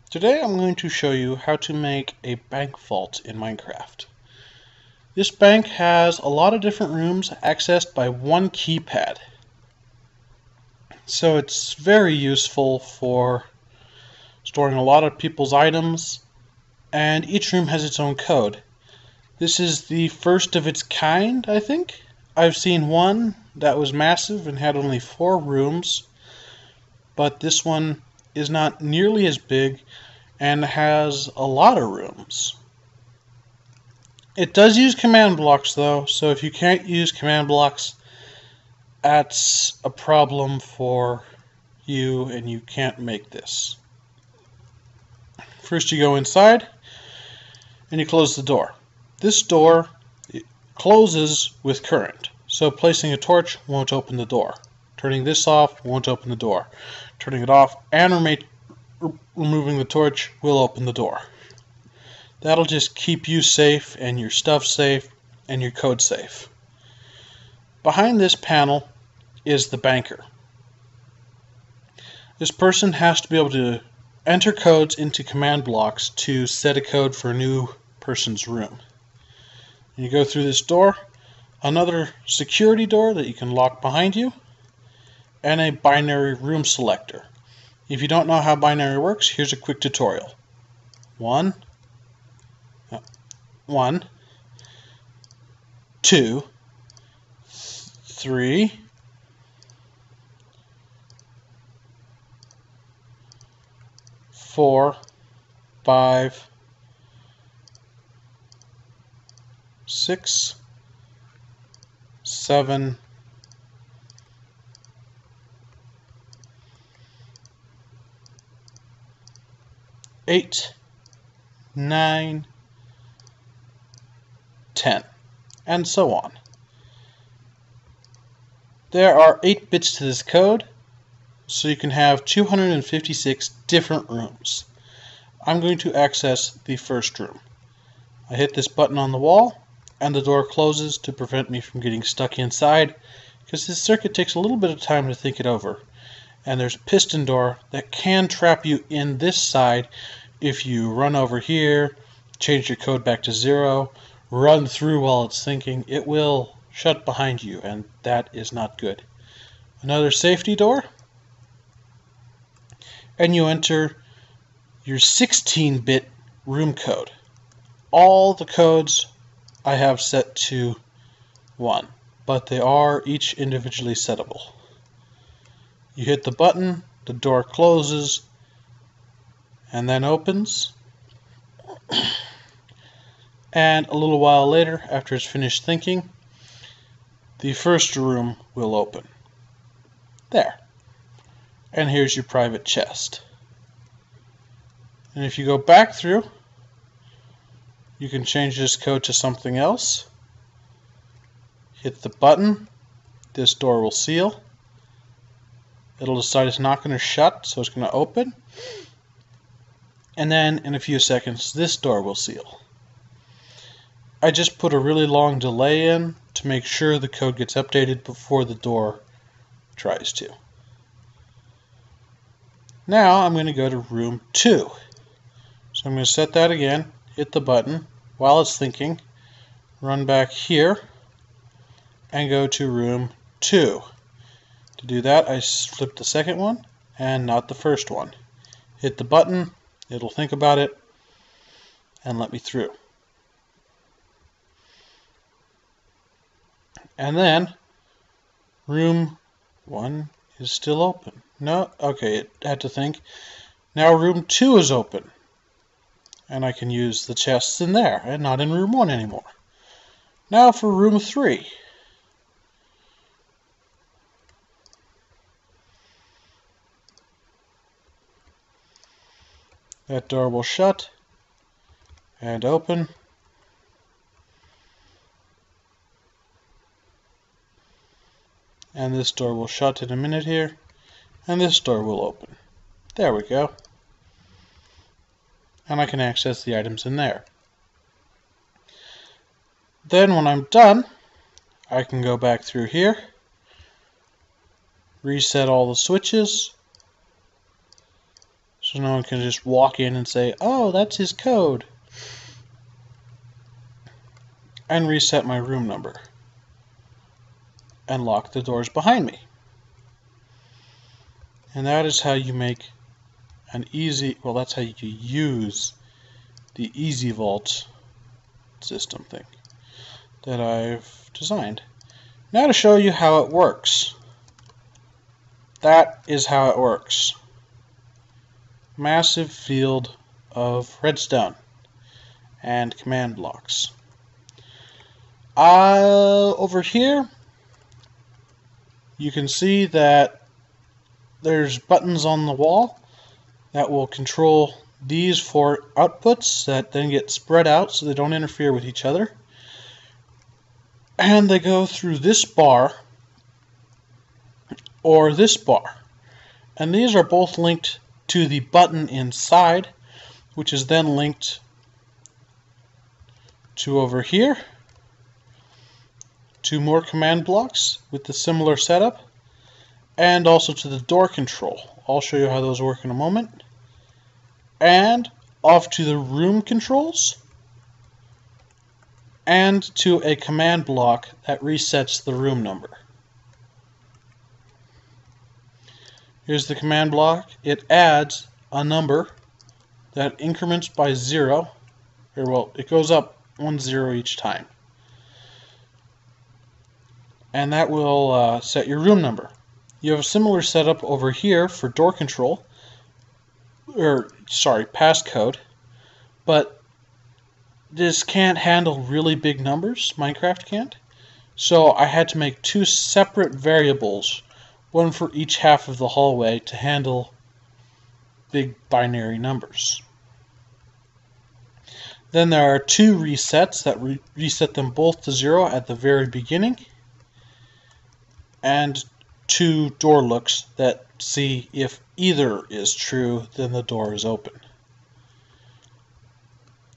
Today I'm going to show you how to make a bank vault in Minecraft. This bank has a lot of different rooms accessed by one keypad. So it's very useful for storing a lot of people's items, and each room has its own code. This is the first of its kind, I think. I've seen one that was massive and had only 4 rooms, but this one is not nearly as big and has a lot of rooms. It does use command blocks though, so if you can't use command blocks, that's a problem for you and you can't make this. First you go inside and you close the door. This door closes with current, so placing a torch won't open the door. Turning this off won't open the door. Turning it off and removing the torch will open the door. That'll just keep you safe and your stuff safe and your code safe. Behind this panel is the banker. This person has to be able to enter codes into command blocks to set a code for a new person's room. And you go through this door, another security door that you can lock behind you, and a binary room selector. If you don't know how binary works, here's a quick tutorial. 1, 2, 3, 4, 5, 6, 7, 8, 9, 10, and so on. There are 8 bits to this code, so you can have 256 different rooms. I'm going to access the first room. I hit this button on the wall, and the door closes to prevent me from getting stuck inside, because this circuit takes a little bit of time to think it over. And there's a piston door that can trap you in this side if you run over here, change your code back to 0, run through while it's thinking. It will shut behind you, and that is not good. Another safety door, and you enter your 16-bit room code. All the codes I have set to 1, but they are each individually settable. You hit the button, the door closes, and then opens. And a little while later, after it's finished thinking, the first room will open. There. And here's your private chest. And if you go back through, you can change this code to something else. Hit the button. This door will seal. It'll decide it's not going to shut, so it's going to open. And then in a few seconds, this door will seal. I just put a really long delay in to make sure the code gets updated before the door tries to. Now I'm going to go to room 2. So I'm going to set that again, hit the button while it's thinking, run back here, and go to room 2. To do that, I flip the second one and not the first one. Hit the button, it'll think about it, and let me through. And then room 1 is still open. No, okay, it had to think. Now room 2 is open. And I can use the chests in there and not in room 1 anymore. Now for room 3. That door will shut and open. And this door will shut in a minute here. And this door will open. There we go. And I can access the items in there. Then when I'm done, I can go back through here, reset all the switches, so no one can just walk in and say, oh, that's his code, and reset my room number and lock the doors behind me. And that is how you make an easy, well, that's how you use the Easy Vault system thing that I've designed. Now to show you how it works. That is how it works. Massive field of redstone and command blocks. Over here you can see that there's buttons on the wall that will control these four outputs that then get spread out so they don't interfere with each other. And they go through this bar or this bar. And these are both linked to the button inside, which is then linked to over here, to more command blocks with the similar setup, and also to the door control. I'll show you how those work in a moment. And off to the room controls, and to a command block that resets the room number. Here's the command block. It adds a number that increments by 0, or well, it goes up 1 0 each time. And that will set your room number. You have a similar setup over here for door control, or sorry, passcode, but this can't handle really big numbers. Minecraft can't. So I had to make two separate variables, one for each half of the hallway, to handle big binary numbers. Then there are two resets that reset them both to 0 at the very beginning, and two door looks that see if either is true, then the door is open.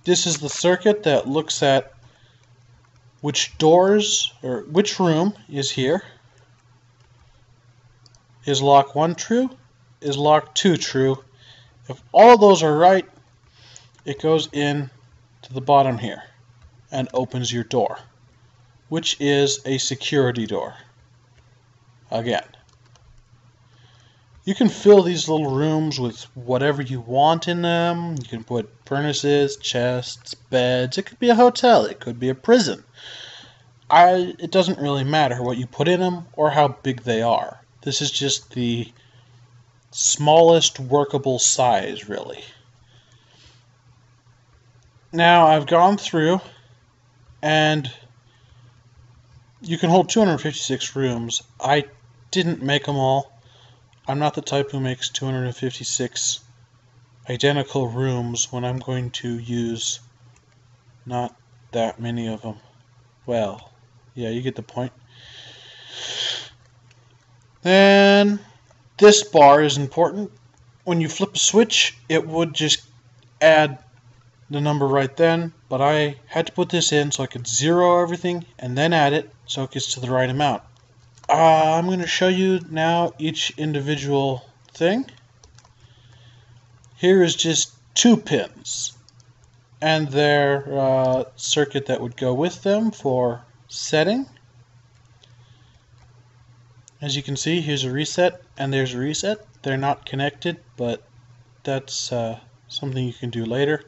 This is the circuit that looks at which doors, or which room is here. Is lock 1 true? Is lock 2 true? If all of those are right, it goes in to the bottom here and opens your door, which is a security door. Again, you can fill these little rooms with whatever you want in them. You can put furnaces, chests, beds. It could be a hotel. It could be a prison. It doesn't really matter what you put in them or how big they are. This is just the smallest workable size, really. Now I've gone through, and you can hold 256 rooms. I didn't make them all. I'm not the type who makes 256 identical rooms when I'm going to use not that many of them. Well, yeah, you get the point. Then this bar is important. When you flip a switch, it would just add the number right then, but I had to put this in so I could zero everything and then add it so it gets to the right amount. I'm going to show you now each individual thing. Here is just 2 pins and their circuit that would go with them for setting. As you can see, here's a reset and there's a reset. They're not connected, but that's something you can do later.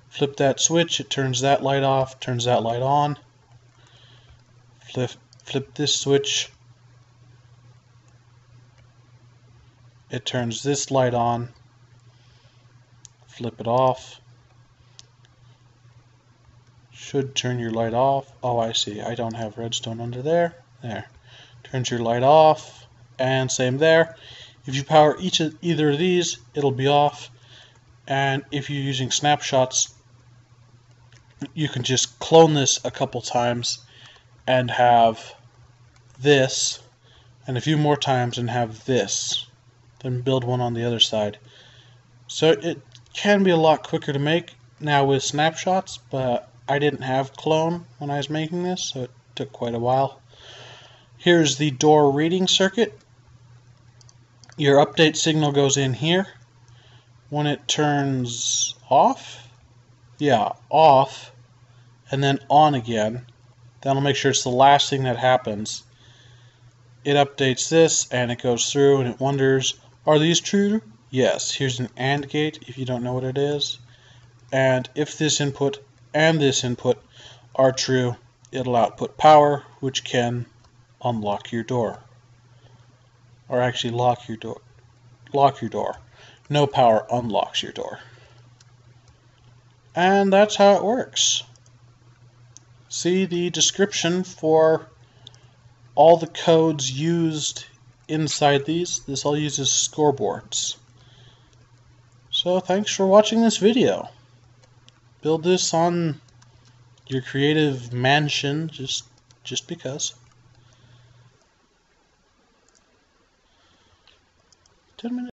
Flip that switch, it turns that light off, turns that light on. Flip this switch, it turns this light on. Flip it off. Should turn your light off. Oh, I see. I don't have redstone under there. There. Turns your light off. And same there. If you power either of these, it'll be off. And if you're using snapshots, you can just clone this a couple times and have this, and a few more times and have this. Then build one on the other side. So it can be a lot quicker to make now with snapshots, but I didn't have clone when I was making this, so it took quite a while. Here's the door reading circuit. Your update signal goes in here. when it turns off, yeah, off, and then on again, that'll make sure it's the last thing that happens. It updates this and it goes through and it wonders, are these true? Yes. Here's an AND gate if you don't know what it is. And if this input and this input are true, it'll output power, which can unlock your door. Or actually lock your door. Lock your door. No power unlocks your door. And that's how it works. See the description for all the codes used inside these. This all uses scoreboards. So thanks for watching this video. Build this on your creative mansion just because. 10 minutes.